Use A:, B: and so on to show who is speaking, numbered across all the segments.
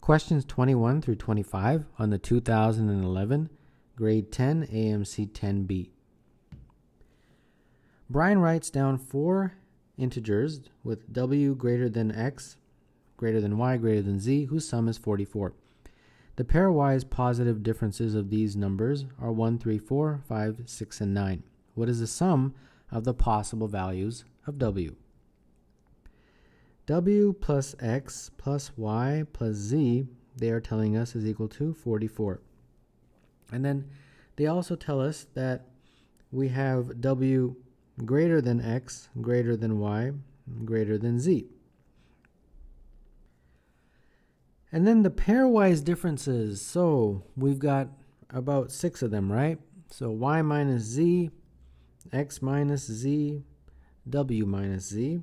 A: Questions 21 through 25 on the 2011 Grade 10 AMC 10B. Brian writes down 4 integers with w greater than x, greater than y, greater than z, whose sum is 44. The pairwise positive differences of these numbers are 1, 3, 4, 5, 6, and 9. What is the sum of the possible values of w? W plus x plus y plus z, they are telling us, is equal to 44. And then they also tell us that we have w greater than x, greater than y, greater than z. And then the pairwise differences. So we've got about 6 of them, right? So y minus z, x minus z, w minus z.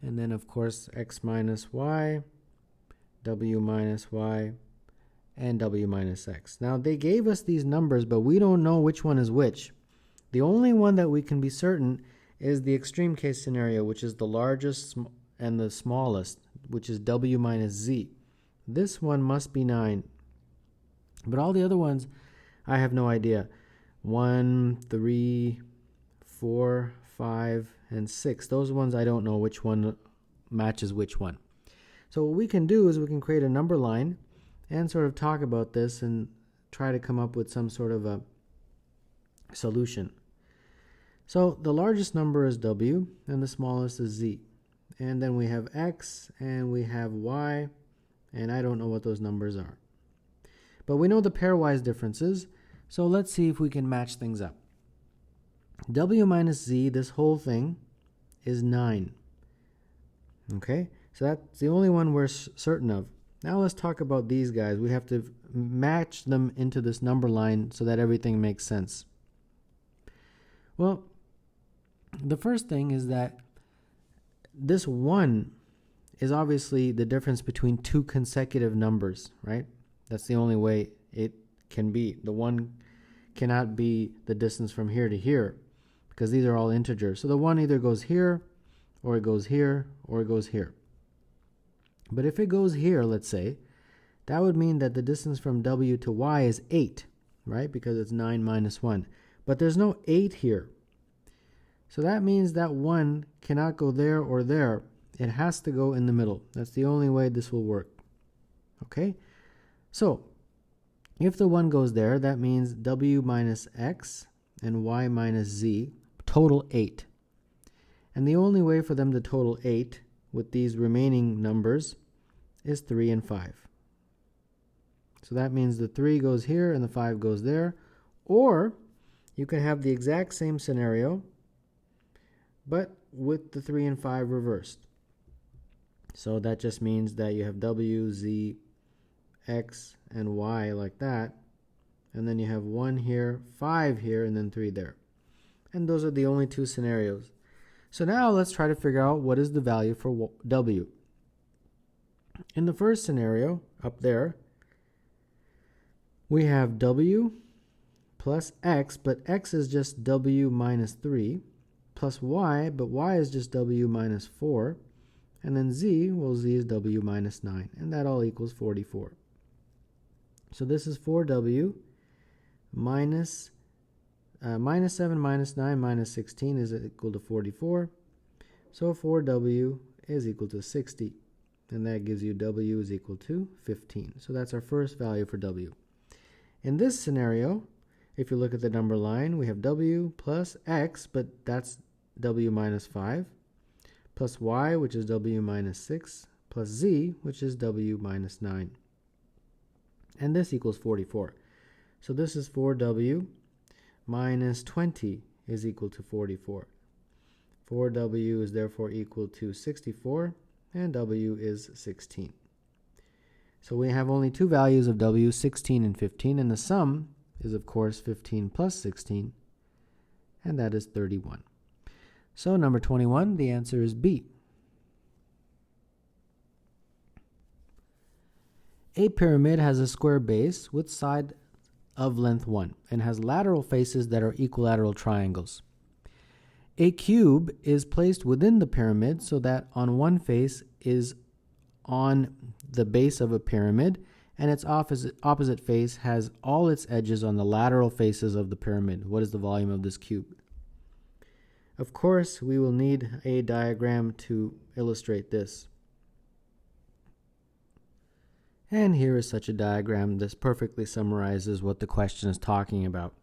A: And then, of course, x minus y, w minus y, and w minus x. Now, they gave us these numbers, but we don't know which one is which. The only one that we can be certain is the extreme case scenario, which is the largest and the smallest, which is w minus z. This one must be 9. But all the other ones, I have no idea. 1, 3, 4, 5, and 6. Those ones I don't know which one matches which one. So what we can do is we can create a number line and sort of talk about this and try to come up with some sort of a solution. So the largest number is w and the smallest is z. And then we have x and we have y, and I don't know what those numbers are. But we know the pairwise differences, so let's see if we can match things up. W minus z, this whole thing, is 9. Okay, so that's the only one we're certain of. Now let's talk about these guys. We have to match them into this number line so that everything makes sense. Well, the first thing is that this 1 is obviously the difference between 2 consecutive numbers, right? That's the only way it can be. The 1 cannot be the distance from here to here, because these are all integers. So the 1 either goes here, or it goes here, or it goes here. But if it goes here, let's say, that would mean that the distance from w to y is 8, right? Because it's 9 minus 1. But there's no 8 here. So that means that 1 cannot go there or there. It has to go in the middle. That's the only way this will work. Okay? So, if the 1 goes there, that means w minus x and y minus z total 8. And the only way for them to total 8 with these remaining numbers is 3 and 5. So that means the 3 goes here and the 5 goes there. Or you can have the exact same scenario, but with the 3 and 5 reversed. So that just means that you have w, z, x, and y like that. And then you have 1 here, 5 here, and then 3 there. And those are the only 2 scenarios. So now let's try to figure out what is the value for w. In the first scenario, up there, we have w plus x, but x is just w minus 3, plus y, but y is just w minus 4, and then z, well, z is w minus 9, and that all equals 44. So this is 4w minus 7 minus 9 minus 16 is equal to 44. So 4w is equal to 60. And that gives you w is equal to 15. So that's our first value for w. In this scenario, if you look at the number line, we have w plus x, but that's w minus 5, plus y, which is w minus 6, plus z, which is w minus 9. And this equals 44. So this is 4w minus 20 is equal to 44. 4w is therefore equal to 64, and w is 16. So we have only 2 values of w, 16 and 15, and the sum is, of course, 15 plus 16, and that is 31. So number 21, the answer is B. A pyramid has a square base with side of length 1 and has lateral faces that are equilateral triangles. A cube is placed within the pyramid so that on one face is on the base of a pyramid, and its opposite face has all its edges on the lateral faces of the pyramid. What is the volume of this cube? Of course, we will need a diagram to illustrate this. And here is such a diagram. This perfectly summarizes what the question is talking about.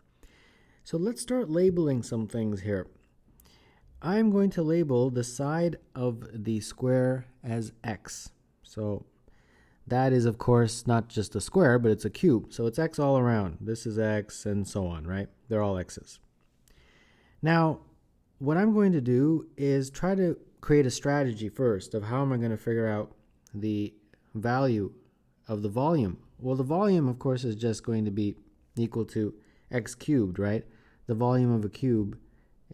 A: So let's start labeling some things here. I'm going to label the side of the square as x. So that is, of course, not just a square, but it's a cube. So it's x all around. This is x and so on, right? They're all x's. Now, what I'm going to do is try to create a strategy first of how am I going to figure out the value of the volume. Well, the volume, of course, is just going to be equal to x cubed, right? The volume of a cube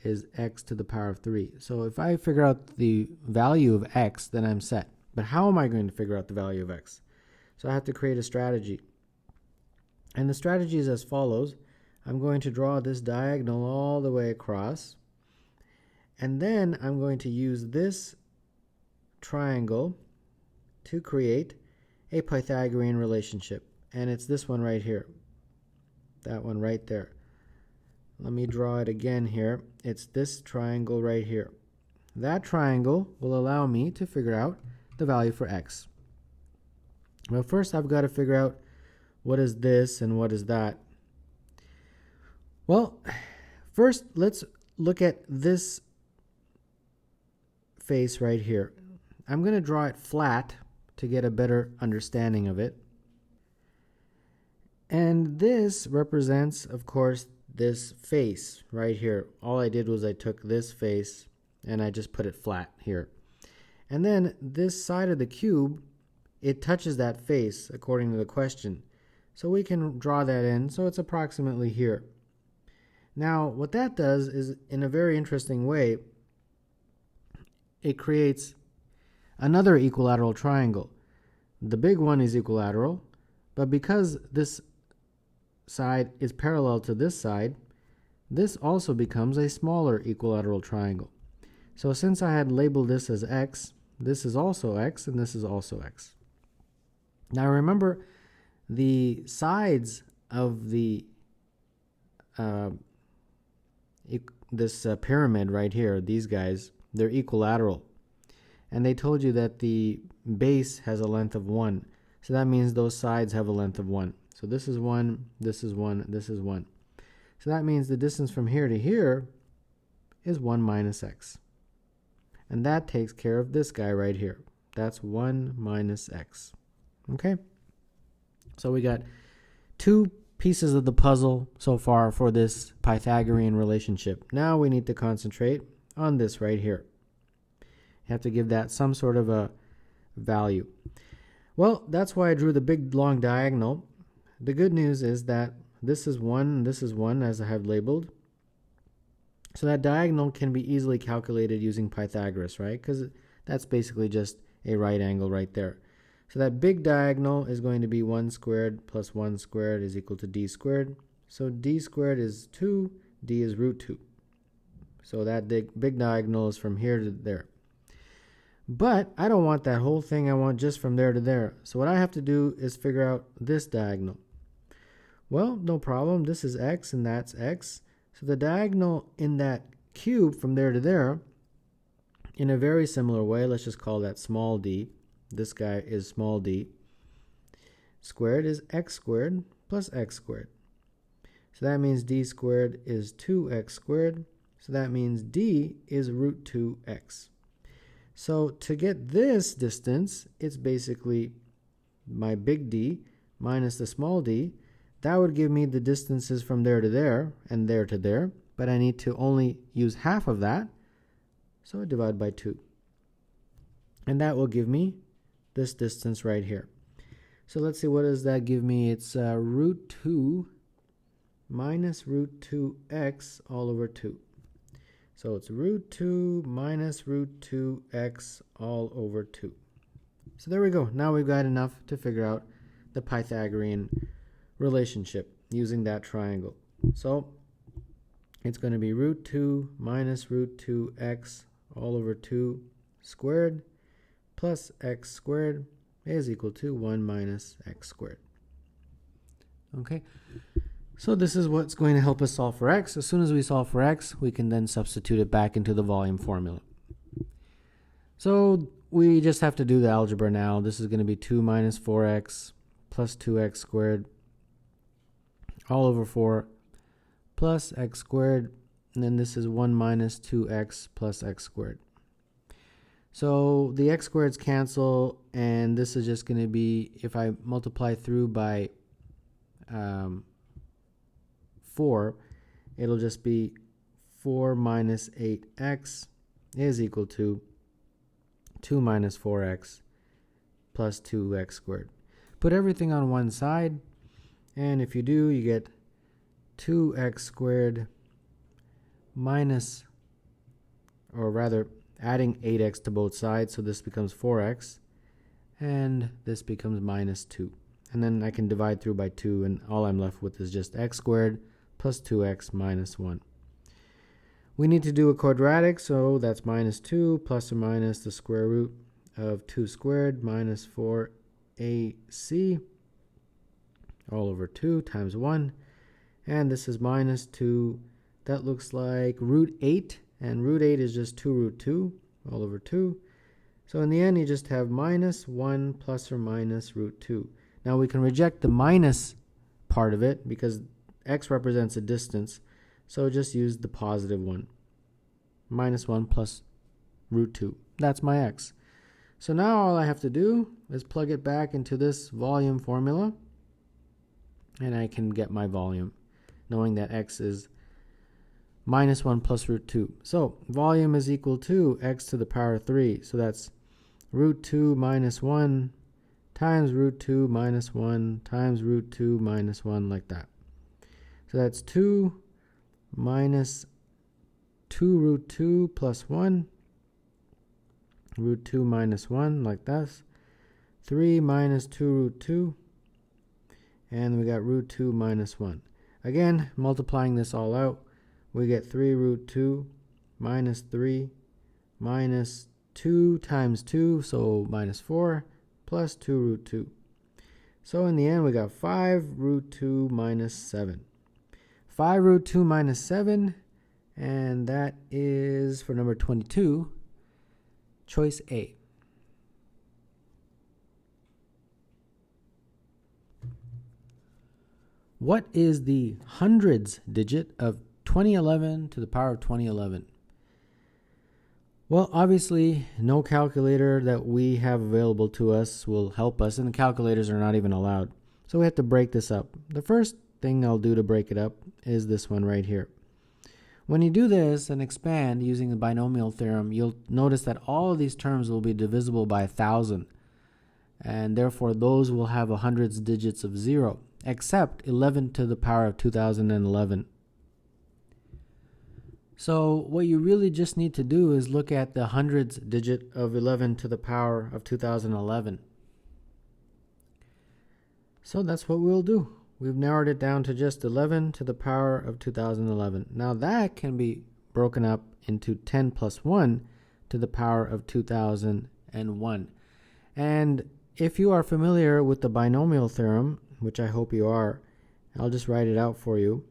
A: is x to the power of 3. So if I figure out the value of x, then I'm set. But how am I going to figure out the value of x? So I have to create a strategy. And the strategy is as follows. I'm going to draw this diagonal all the way across. And then I'm going to use this triangle to create a Pythagorean relationship. And it's this one right here. That one right there. Let me draw it again here. It's this triangle right here. That triangle will allow me to figure out the value for x. Well, first I've got to figure out what is this and what is that. Well, first let's look at this face right here. I'm going to draw it flat to get a better understanding of it. And this represents, of course, this face right here. All I did was I took this face and I just put it flat here. And then this side of the cube, it touches that face according to the question. So we can draw that in, so it's approximately here. Now, what that does is, in a very interesting way, it creates another equilateral triangle. The big one is equilateral, but because this side is parallel to this side, this also becomes a smaller equilateral triangle. So since I had labeled this as x, this is also x, and this is also x. Now remember, the sides of the this pyramid right here, these guys, they're equilateral. And they told you that the base has a length of 1. So that means those sides have a length of 1. So this is 1, this is 1, this is 1. So that means the distance from here to here is 1 minus x. And that takes care of this guy right here. That's 1 minus x. Okay? So we got 2 pieces of the puzzle so far for this Pythagorean relationship. Now we need to concentrate on this right here. You have to give that some sort of a value. Well, that's why I drew the big long diagonal. The good news is that this is 1 and this is 1 as I have labeled. So that diagonal can be easily calculated using Pythagoras, right? Because that's basically just a right angle right there. So that big diagonal is going to be 1 squared plus 1 squared is equal to d squared. So d squared is 2, d is root 2. So that big diagonal is from here to there. But I don't want that whole thing. I want just from there to there. So what I have to do is figure out this diagonal. Well, no problem. This is x and that's x. So the diagonal in that cube from there to there, in a very similar way, let's just call that small d. This guy is small d. Squared is x squared plus x squared. So that means d squared is 2x squared. So that means d is root 2x. So to get this distance, it's basically my big D minus the small d. That would give me the distances from there to there and there to there. But I need to only use half of that. So I divide by 2. And that will give me this distance right here. So let's see, what does that give me? It's root 2 minus root 2x all over 2. So it's root 2 minus root 2x all over 2. So there we go. Now we've got enough to figure out the Pythagorean relationship using that triangle. So it's going to be root 2 minus root 2x all over 2 squared plus x squared is equal to 1 minus x squared. Okay, so this is what's going to help us solve for x. As soon as we solve for x, we can then substitute it back into the volume formula. So we just have to do the algebra now. This is going to be 2 minus 4x plus 2x squared all over 4 plus x squared, and then this is 1 minus 2x plus x squared. So the x squareds cancel, and this is just going to be, if I multiply through by 4, it'll just be 4 minus 8x is equal to 2 minus 4x plus 2x squared. Put everything on one side, and if you do, you get 2x squared minus, or rather adding 8x to both sides, so this becomes 4x, and this becomes minus 2. And then I can divide through by 2, and all I'm left with is just x squared plus 2x minus 1. We need to do a quadratic, so that's minus 2 plus or minus the square root of 2 squared minus 4ac all over 2 times 1. And this is minus 2. That looks like root 8, and root 8 is just 2 root 2 all over 2. So in the end, you just have minus 1 plus or minus root 2. Now we can reject the minus part of it because x represents a distance. So just use the positive one. Minus 1 plus root 2. That's my x. So now all I have to do is plug it back into this volume formula, and I can get my volume, knowing that x is minus 1 plus root 2. So volume is equal to x to the power 3. So that's root 2 minus 1 times root 2 minus 1 times root 2 minus 1, like that. So that's 2 minus 2 root 2 plus 1, root 2 minus 1, like this. 3 minus 2 root 2, and we got root 2 minus 1. Again, multiplying this all out, we get 3 root 2 minus 3 minus 2 times 2, so minus 4, plus 2 root 2. So in the end, we got 5 root 2 minus 7. 5 root 2 minus 7, and that is, for number 22, choice A. What is the hundreds digit of 2011 to the power of 2011? Well, obviously, no calculator that we have available to us will help us, and the calculators are not even allowed. So we have to break this up. The first thing I'll do to break it up is this one right here. When you do this and expand using the binomial theorem, you'll notice that all of these terms will be divisible by 1,000, and therefore those will have a hundreds digits of 0, except 11 to the power of 2011. So what you really just need to do is look at the hundreds digit of 11 to the power of 2011. So that's what we'll do. We've narrowed it down to just 11 to the power of 2011. Now that can be broken up into 10 plus 1 to the power of 2001. And if you are familiar with the binomial theorem, which I hope you are, I'll just write it out for you.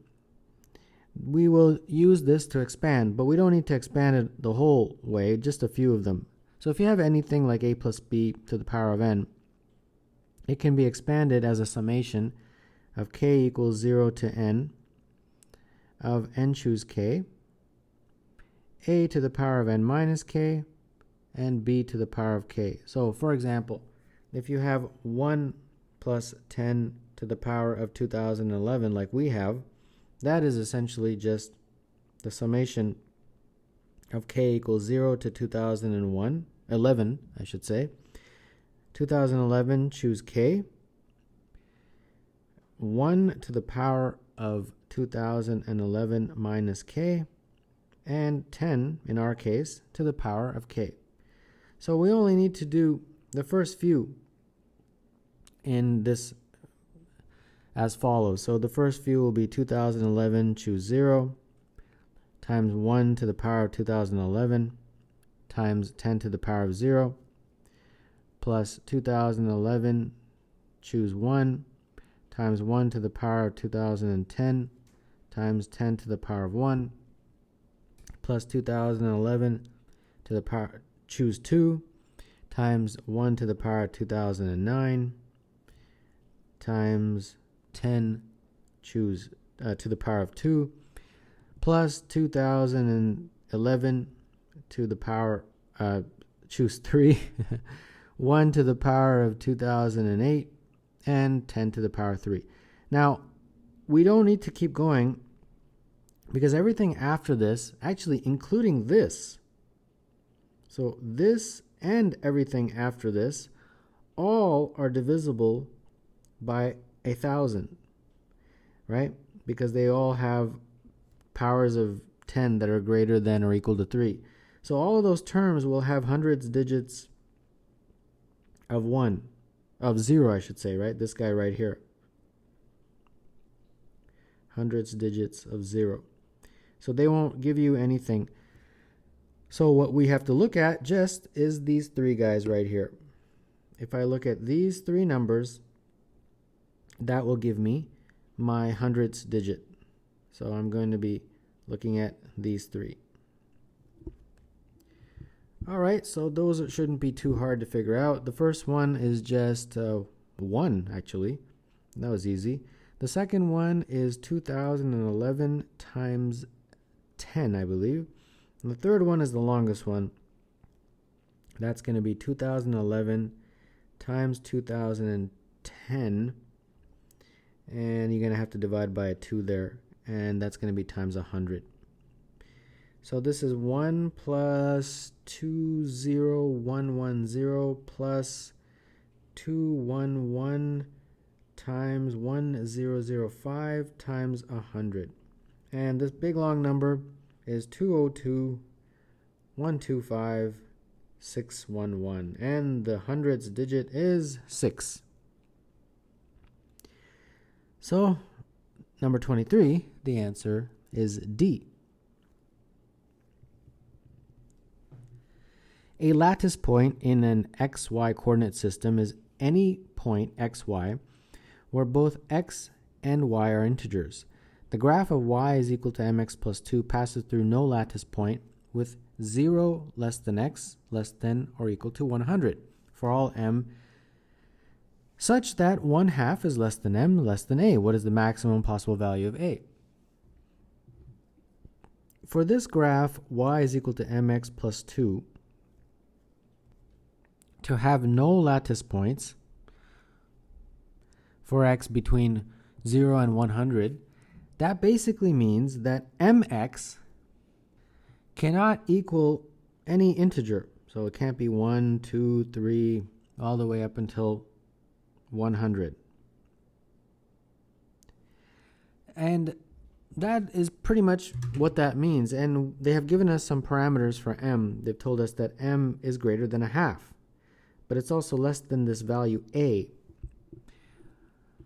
A: We will use this to expand, but we don't need to expand it the whole way, just a few of them. So if you have anything like a plus b to the power of n, it can be expanded as a summation of k equals 0 to n of n choose k, a to the power of n minus k, and b to the power of k. So for example, if you have 1 plus 10 to the power of 2011 like we have, that is essentially just the summation of k equals 0 to 11, I should say. 2011, choose k. 1 to the power of 2011 minus k, and 10, in our case, to the power of k. So we only need to do the first few in this as follows. So the first few will be 2011, choose 0, times 1 to the power of 2011, times 10 to the power of 0, plus 2011, choose 1, times 1 to the power of 2010 times 10 to the power of 1, plus 2011 to the power, choose 2, times 1 to the power of 2009 times 10, choose to the power of 2, plus 2011 to the power, choose 3, 1 to the power of 2008, and 10 to the power 3. Now, we don't need to keep going because everything after this, actually including this, so this and everything after this, all are divisible by 1,000, right? Because they all have powers of 10 that are greater than or equal to 3. So all of those terms will have hundreds digits of 1, of 0, I should say, right? This guy right here. Hundreds digits of 0. So they won't give you anything. So what we have to look at just is these 3 guys right here. If I look at these 3 numbers, that will give me my hundredths digit. So I'm going to be looking at these 3. All right, so those shouldn't be too hard to figure out. The first one is just 1, actually. That was easy. The second one is 2011 times 10, I believe. And the third one is the longest one. That's going to be 2011 times 2010. And you're going to have to divide by a 2 there. And that's going to be times 100. So this is 1 plus 20110 plus 211 times 1005 times 100. And this big long number is 202,125,611. And the hundredths digit is 6. So, number 23, the answer is D. A lattice point in an xy coordinate system is any point xy where both x and y are integers. The graph of y is equal to mx plus 2 passes through no lattice point with 0 less than x less than or equal to 100 for all m such that 1/2 is less than m less than a. What is the maximum possible value of a? For this graph, y is equal to mx plus 2, to have no lattice points for x between 0 and 100, that basically means that mx cannot equal any integer. So it can't be 1, 2, 3, all the way up until 100. And that is pretty much what that means. And they have given us some parameters for m. They've told us that m is greater than 1/2. But it's also less than this value a.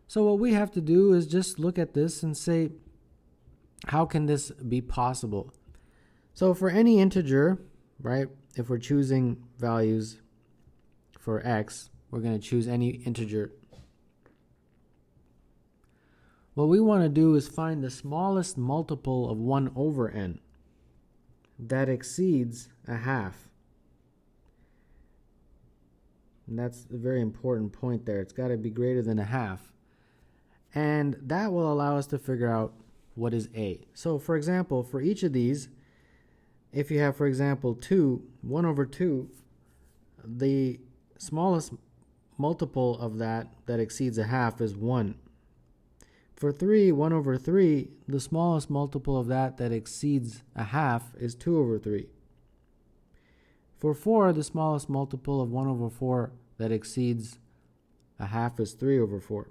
A: So what we have to do is just look at this and say, how can this be possible? So for any integer, right, if we're choosing values for x, we're going to choose any integer. What we want to do is find the smallest multiple of 1 over n that exceeds 1/2. And that's a very important point there. It's got to be greater than 1/2. And that will allow us to figure out what is a. So for example, for each of these, if you have, for example, 1 over 2, the smallest multiple of that exceeds 1/2 is 1. For 3, 1 over 3, the smallest multiple of that exceeds 1/2 is 2 over 3. For 4, the smallest multiple of 1 over 4 that exceeds 1/2 is 3 over 4.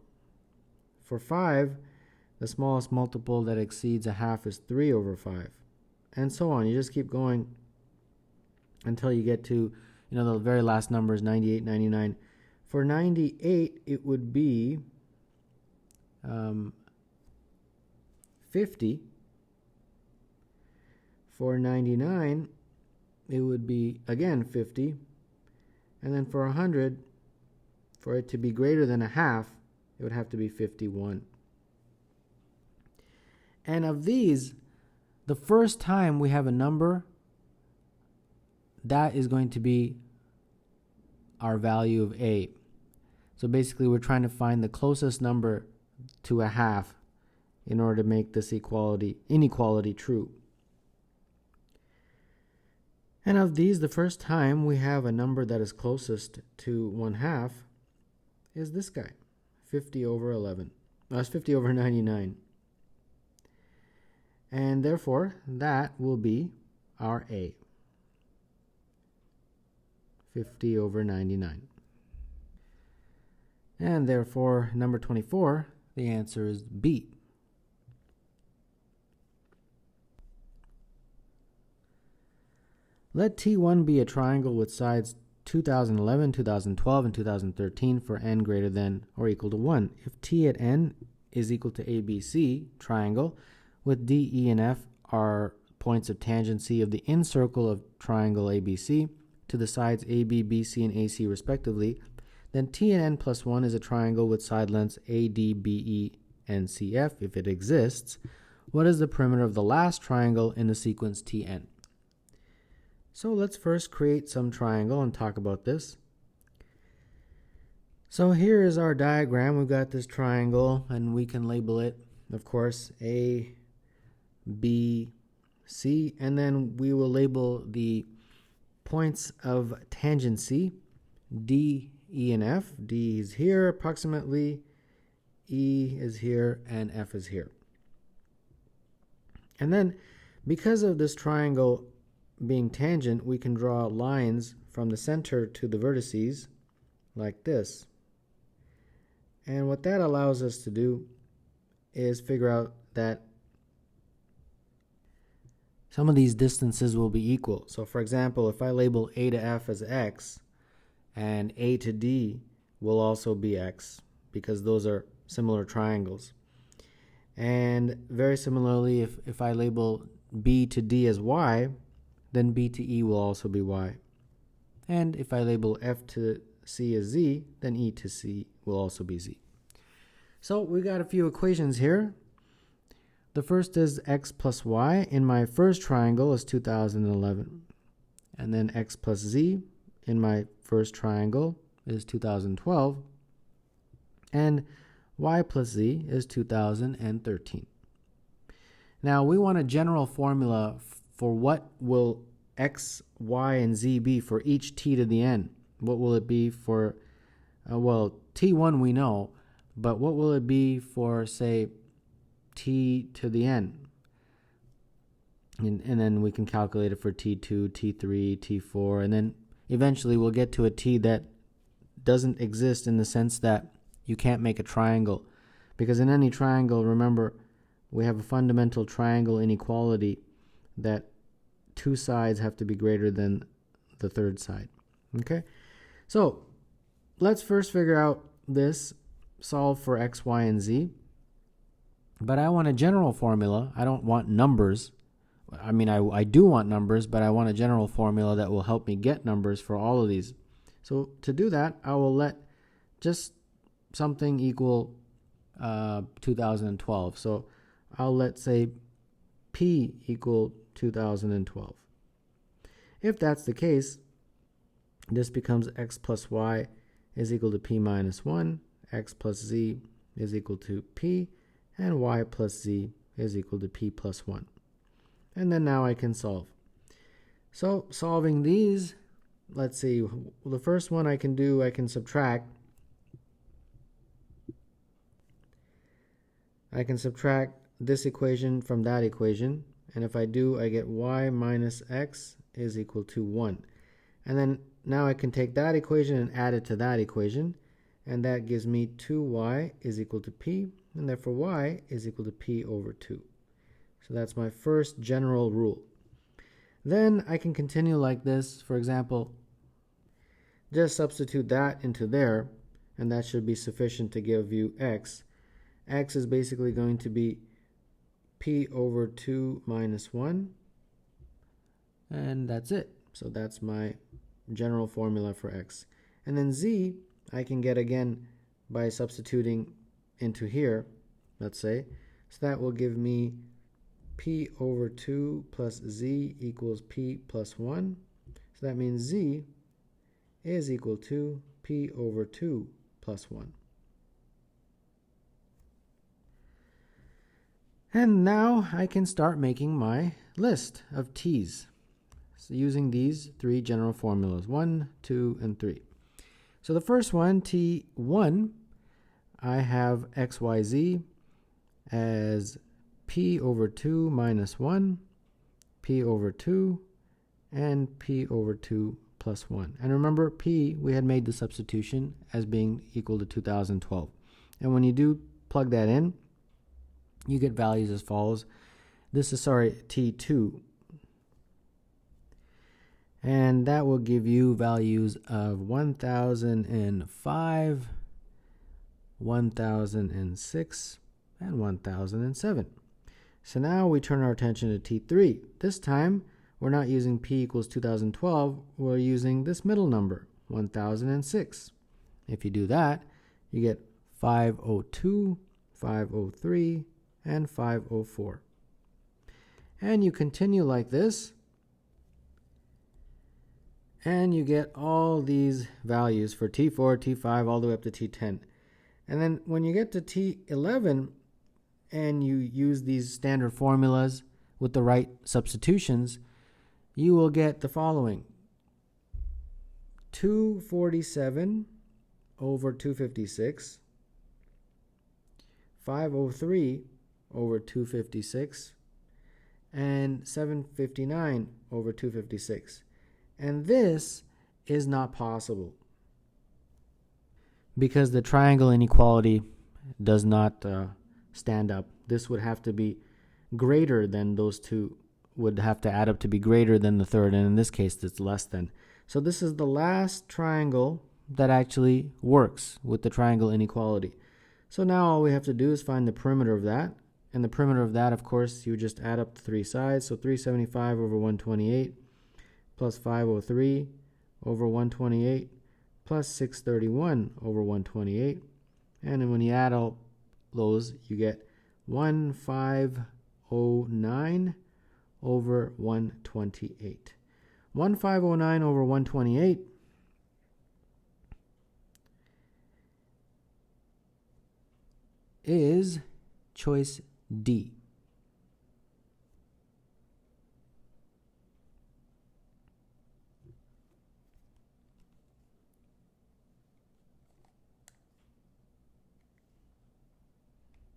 A: For 5, the smallest multiple that exceeds 1/2 is 3 over 5. And so on. You just keep going until you get to, the very last numbers, 98, 99. For 98, it would be 50. For 99, it would be, again, 50. And then for 100, for it to be greater than a half, it would have to be 51. And of these, the first time we have a number, that is going to be our value of a. So basically we're trying to find the closest number to a half in order to make this inequality true. And of these, the first time we have a number that is closest to 1/2 is this guy, 50 over 11. That's 50 over 99. And therefore, that will be our A, 50 over 99. And therefore, number 24, the answer is B. Let T1 be a triangle with sides 2011, 2012, and 2013 for n greater than or equal to 1. If T at n is equal to ABC triangle, with D, E, and F are points of tangency of the incircle of triangle ABC to the sides AB, BC, and AC respectively, then T and n plus 1 is a triangle with side lengths AD, BE, and CF if it exists. What is the perimeter of the last triangle in the sequence Tn? So let's first create some triangle and talk about this. So here is our diagram. We've got this triangle and we can label it, of course, A, B, C, and then we will label the points of tangency, D, E, and F. D is here approximately, E is here, and F is here. And then because of this triangle being tangent, we can draw lines from the center to the vertices like this. And what that allows us to do is figure out that some of these distances will be equal. So for example, if I label A to F as X, and A to D will also be X, because those are similar triangles. And very similarly, if I label B to D as Y, then B to E will also be Y. And if I label F to C as Z, then E to C will also be Z. So we got a few equations here. The first is X plus Y in my first triangle is 2011. And then X plus Z in my first triangle is 2012. And Y plus Z is 2013. Now we want a general formula for what will X, Y, and Z be for each T to the N. What will it be for, well, T1 we know, but what will it be for, say, T to the N? And then we can calculate it for T2, T3, T4, and then eventually we'll get to a T that doesn't exist in the sense that you can't make a triangle. Because in any triangle, remember, we have a fundamental triangle inequality that two sides have to be greater than the third side. Okay? So let's first figure out this, solve for X, Y, and Z. But I want a general formula. I don't want numbers. I mean, I do want numbers, but I want a general formula that will help me get numbers for all of these. So to do that, I will let just something equal 2012. So I'll let, say, P equal 2012. If that's the case, this becomes X plus Y is equal to P minus 1, X plus Z is equal to P, and Y plus Z is equal to P plus 1. And then now I can solve. So solving these, let's see, the first one I can do, I can subtract. I can subtract this equation from that equation. And if I do, I get Y minus X is equal to 1. And then now I can take that equation and add it to that equation. And that gives me 2Y is equal to P. And therefore Y is equal to P over 2. So that's my first general rule. Then I can continue like this. For example, just substitute that into there, and that should be sufficient to give you X. X is basically going to be P over 2 minus 1. And that's it. So that's my general formula for X. And then Z I can get again by substituting into here, let's say. So that will give me p over 2 plus z equals p plus 1. So that means z is equal to p over 2 plus 1. And now I can start making my list of t's. So using these three general formulas, 1, 2, and 3. So the first one, t1, I have xyz as p over 2 minus 1, p over 2, and p over 2 plus 1. And remember, p, we had made the substitution as being equal to 2012. And when you do plug that in, you get values as follows. This is, t2. And that will give you values of 1005, 1006, and 1007. So now we turn our attention to T3. This time, we're not using P equals 2012, we're using this middle number, 1006. If you do that, you get 502, 503, and 504. And you continue like this, and you get all these values for T4, T5, all the way up to T10. And then when you get to T11 and you use these standard formulas with the right substitutions, you will get the following. 247 over 256, 503 over 256, and 759 over 256. And this is not possible because the triangle inequality does not stand up. This would have to be greater than those two, would have to add up to be greater than the third, and in this case it's less than. So this is the last triangle that actually works with the triangle inequality. So now all we have to do is find the perimeter of that, and the perimeter of that, of course, you just add up the three sides. So 375 over 128 plus 503 over 128 plus 631 over 128. And then when you add all those, you get 1509 over 128. 1509 over 128 is choice D.